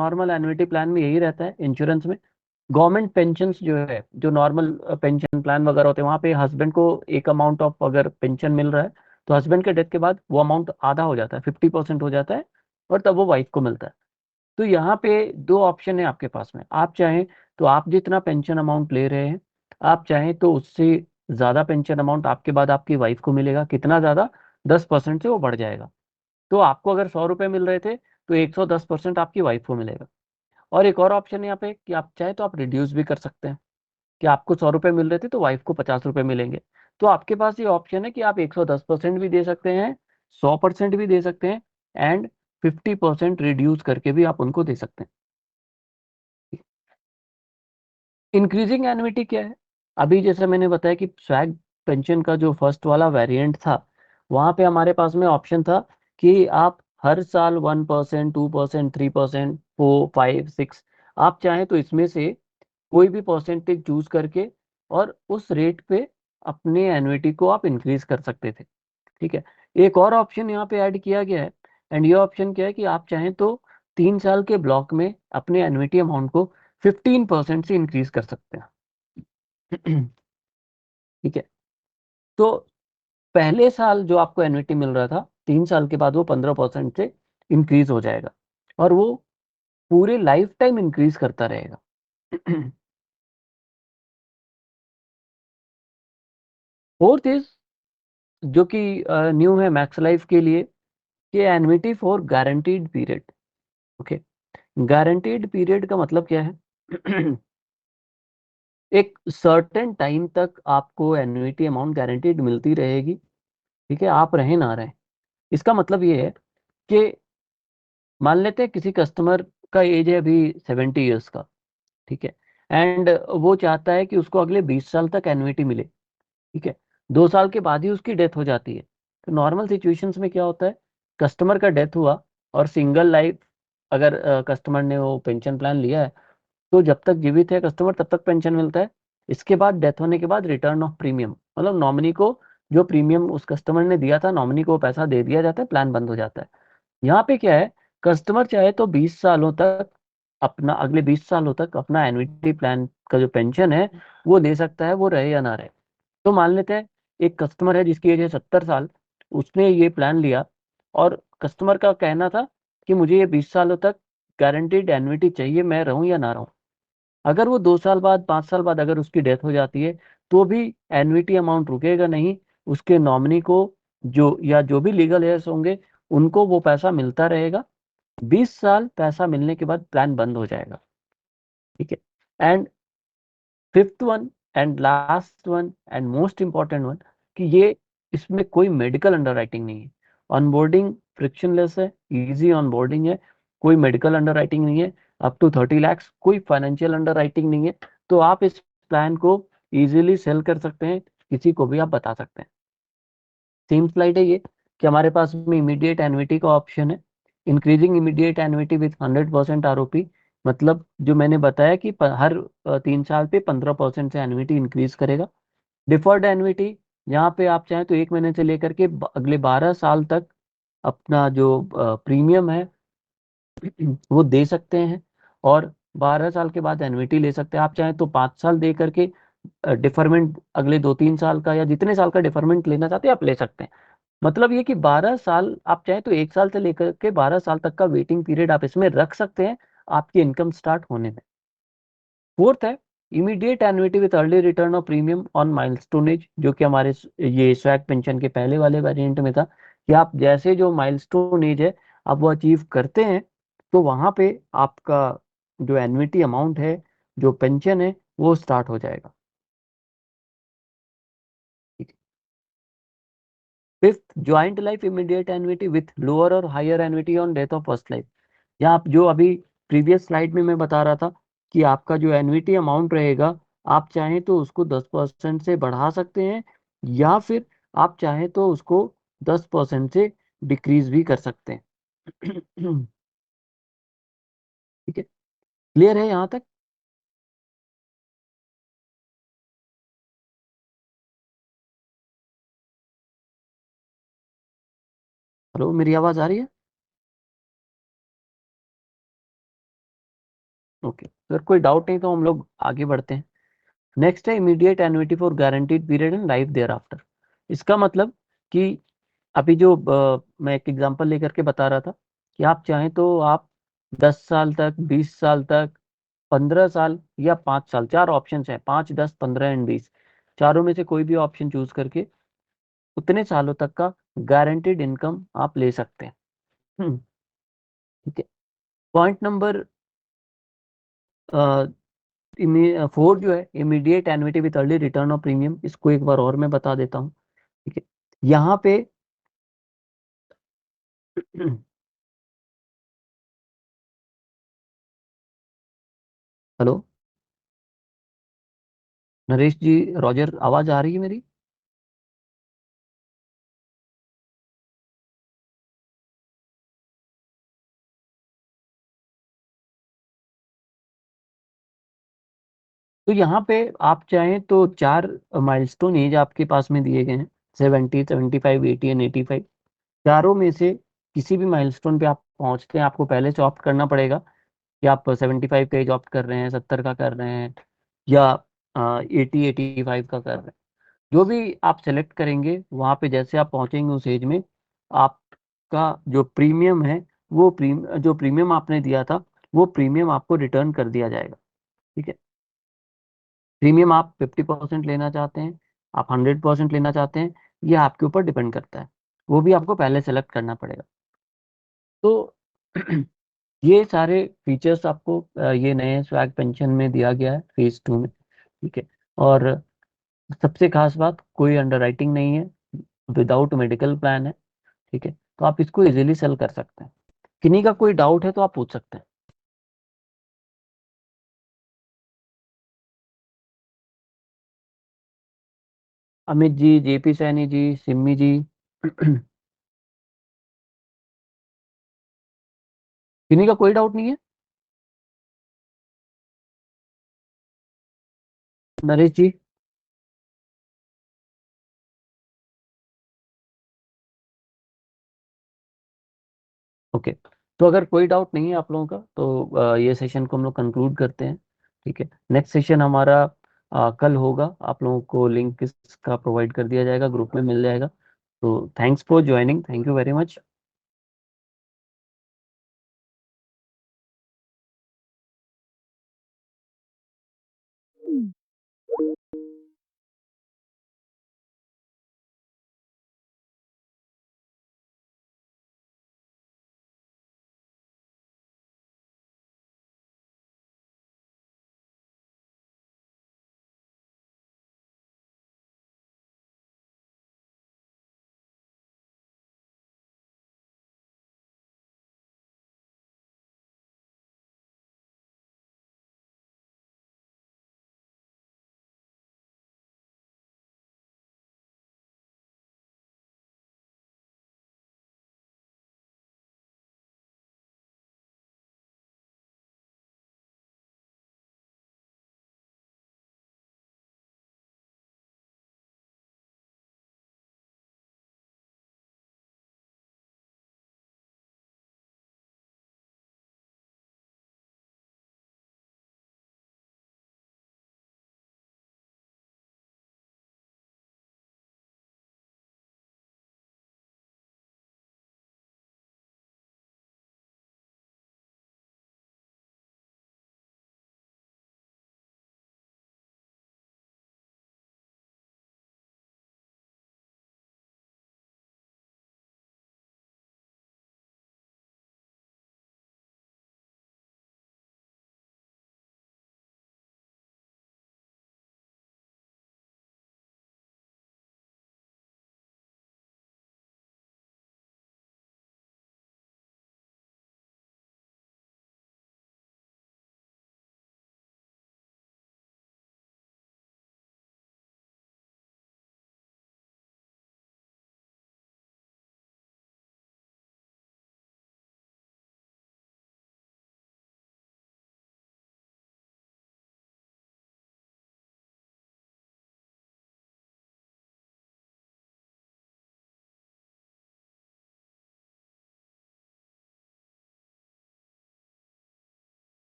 Normal annuity plan में यही रहता है इंश्योरेंस में। गवर्नमेंट पेंशन जो है, जो नॉर्मल पेंशन प्लान वगैरह होते हैं, वहाँ पे हस्बैंड को एक अमाउंट ऑफ अगर पेंशन मिल रहा है, तो हस्बैंड के डेथ के बाद वो अमाउंट आधा हो जाता है, 50% हो जाता है, और तब वो वाइफ को मिलता है। तो यहाँ पे दो ऑप्शन है आपके पास में। आप चाहें तो आप जितना पेंशन अमाउंट ले रहे हैं, आप चाहें तो उससे ज़्यादा पेंशन अमाउंट आपके बाद आपकी वाइफ को मिलेगा। कितना ज़्यादा? 10% से वो बढ़ जाएगा। तो आपको अगर 100 रुपये मिल रहे थे, तो 110% आपकी वाइफ को मिलेगा। और एक और ऑप्शन है यहाँ पे कि आप चाहे तो आप रिड्यूस भी कर सकते हैं, कि आपको 100 रुपये मिल रहे थे तो वाइफ को 50 रुपये मिलेंगे। तो आपके पास ये ऑप्शन है कि आप 110% भी दे सकते हैं, 100% भी दे सकते हैं, एंड 50% रिड्यूस करके भी आप उनको दे सकते हैं। इंक्रीजिंग एन्युटी क्या है? अभी जैसे मैंने बताया कि स्वैग पेंशन का जो फर्स्ट वाला वेरिएंट था, वहां पे हमारे पास में ऑप्शन था कि आप हर साल 1%, 2%, 3%, 4, 5, 6, आप चाहें तो इसमें से कोई भी परसेंटेज चूज करके और उस रेट पे अपने एन्युटी को आप इंक्रीज कर सकते थे। ठीक है। एक और ऑप्शन यहाँ पे ऐड किया गया है, एंड ये ऑप्शन क्या है कि आप चाहें तो 3 साल के ब्लॉक में अपने एन्युटी अमाउंट को 15% से इंक्रीज कर सकते हैं। ठीक है। तो पहले साल जो आपको एन्युटी मिल रहा था, 3 साल के बाद वो 15% से इंक्रीज हो जाएगा, और वो पूरे लाइफ टाइम इंक्रीज करता रहेगा। फोर्थ इज, जो कि न्यू है मैक्स लाइफ के लिए, कि annuity for guaranteed period. Okay. Guaranteed period का मतलब क्या है? एक सर्टेन टाइम तक आपको एन्युटी अमाउंट गारंटीड मिलती रहेगी। ठीक है, आप रहें ना रहें। इसका मतलब ये है कि मान लेते हैं किसी कस्टमर का एज है अभी 70 ईयर्स का। ठीक है। एंड वो चाहता है कि उसको अगले 20 साल तक एन्युटी मिले। ठीक है। 2 साल के बाद ही उसकी डेथ हो जाती है। तो नॉर्मल सिचुएशंस में क्या होता है, कस्टमर का डेथ हुआ और सिंगल लाइफ अगर कस्टमर ने वो पेंशन प्लान लिया है, तो जब तक जीवित है कस्टमर तब तक पेंशन मिलता है। इसके बाद डेथ होने के बाद रिटर्न ऑफ प्रीमियम, मतलब नॉमिनी को जो प्रीमियम उस कस्टमर ने दिया था, नॉमिनी को वो पैसा दे दिया जाता है, प्लान बंद हो जाता है। यहाँ पे क्या है, कस्टमर चाहे तो 20 सालों तक अपना, अगले 20 सालों तक अपना एन्युटी प्लान का जो पेंशन है वो ले सकता है, वो रहे या ना रहे। तो मान लेते हैं एक कस्टमर है जिसकी एज है 70 साल, उसने ये प्लान लिया, और कस्टमर का कहना था कि मुझे ये 20 सालों तक गारंटीड एन्युटी चाहिए, मैं रहूं या ना रहूं। अगर वो 2 साल बाद, 5 साल बाद अगर उसकी डेथ हो जाती है, तो भी एन्युटी अमाउंट रुकेगा नहीं। उसके नॉमिनी को, जो या जो भी लीगल हेयर्स होंगे, उनको वो पैसा मिलता रहेगा। 20 साल पैसा मिलने के बाद प्लान बंद हो जाएगा। ठीक है। And fifth one and last one and most important one, कि ये, इसमें कोई मेडिकल अंडरराइटिंग नहीं है। ऑनबोर्डिंग फ्रिक्शनलेस है, इजी ऑनबोर्डिंग है, कोई मेडिकल अंडरराइटिंग नहीं है। अप टू 30 lakhs, कोई फाइनेंशियल अंडरराइटिंग नहीं है। तो आप इस प्लान को इजीली सेल कर सकते हैं, किसी को भी आप बता सकते हैं। सेम स्लाइड है ये, कि हमारे पास में इमीडिएट एन्युटी का ऑप्शन है। Increasing immediate annuity with 100% ROP, मतलब जो मैंने बताया कि हर 3 साल पे 15% से एन्युटी इंक्रीज करेगा। डिफर्ड एन्युटी, जहाँ पे आप चाहें तो 1 महीने से लेकर के अगले 12 साल तक अपना जो प्रीमियम है वो दे सकते हैं, और 12 साल के बाद एन्युटी ले सकते हैं। आप चाहें तो 5 साल दे करके डिफरमेंट अगले 2, 3 साल का, या जितने साल का डिफरमेंट लेना चाहते हैं आप ले सकते हैं। मतलब ये कि 12 साल, आप चाहें तो 1 साल से लेकर के 12 साल तक का वेटिंग पीरियड आप इसमें रख सकते हैं, आपकी इनकम स्टार्ट होने में। फोर्थ है immediate annuity with early return of premium on milestone ages, जो कि हमारे ये स्वैग पेंशन के पहले वाले वेरिएंट में था, कि आप जैसे जो माइलस्टोन एज है आप वो अचीव करते हैं, तो वहां पे आपका जो एन्युटी अमाउंट है, जो पेंशन है, वो स्टार्ट हो जाएगा। Fifth, joint life immediate annuity with lower और higher annuity on death of first life. या आप जो अभी प्रीवियस स्लाइड में मैं बता रहा था कि आपका जो एन्युटी अमाउंट रहेगा, आप चाहें तो उसको 10% से बढ़ा सकते हैं, या फिर आप चाहें तो उसको 10% से डिक्रीज भी कर सकते हैं। ठीक है। क्लियर है यहाँ तक? हेलो, मेरी आवाज आ रही है? ओके, अगर कोई डाउट नहीं तो हम लोग आगे बढ़ते हैं। नेक्स्ट है immediate annuity for guaranteed period and life thereafter. इसका मतलब कि अभी जो मैं एक एग्जांपल लेकर के बता रहा था कि आप चाहें तो आप 10 साल तक, 20 साल तक, 15 साल या 5 साल, चार ऑप्शन है, 5, 10, 15 एंड 20, चारों में से कोई भी ऑप्शन चूज करके उतने सालों तक का गारंटीड इनकम आप ले सकते हैं। ठीक है। पॉइंट नंबर 4 जो है immediate annuity with early return of premium, इसको एक बार और मैं बता देता हूँ। ठीक है। यहाँ पे हेलो नरेश जी, रॉजर, आवाज आ रही है मेरी? तो यहाँ पे आप चाहें तो चार माइलस्टोन एज आपके पास में दिए गए हैं, 70, 75, 80 एंड 85। चारों में से किसी भी माइलस्टोन पे आप पहुंचते हैं, आपको पहले से ऑप्ट करना पड़ेगा कि आप 75 का एज ऑप्ट कर रहे हैं, 70 का कर रहे हैं, या 80, 85 का कर रहे हैं। जो भी आप सेलेक्ट करेंगे वहां पे जैसे आप पहुंचेंगे उस एज में, आपका जो प्रीमियम है, वो जो प्रीमियम आपने दिया था, वो प्रीमियम आपको रिटर्न कर दिया जाएगा। ठीक है। प्रीमियम आप 50% लेना चाहते हैं, आप 100% लेना चाहते हैं, ये आपके ऊपर डिपेंड करता है, वो भी आपको पहले सेलेक्ट करना पड़ेगा। तो ये सारे फीचर्स आपको ये नए स्वैग पेंशन में दिया गया है फेज 2 में। ठीक है। और सबसे खास बात, कोई अंडरराइटिंग नहीं है, विदाउट मेडिकल प्लान है। ठीक है। तो आप इसको इजीली सेल कर सकते हैं। किन्हीं का कोई डाउट है तो आप पूछ सकते हैं। अमित जी, जेपी सैनी जी, सिम्मी जी, किन्हीं का कोई डाउट नहीं है? नरेश जी? ओके। तो अगर कोई डाउट नहीं है आप लोगों का तो ये सेशन को हम लोग कंक्लूड करते हैं। ठीक है। नेक्स्ट सेशन हमारा कल होगा, आप लोगों को लिंक इसका प्रोवाइड कर दिया जाएगा, ग्रुप में मिल जाएगा। तो thanks for joining, thank you very much.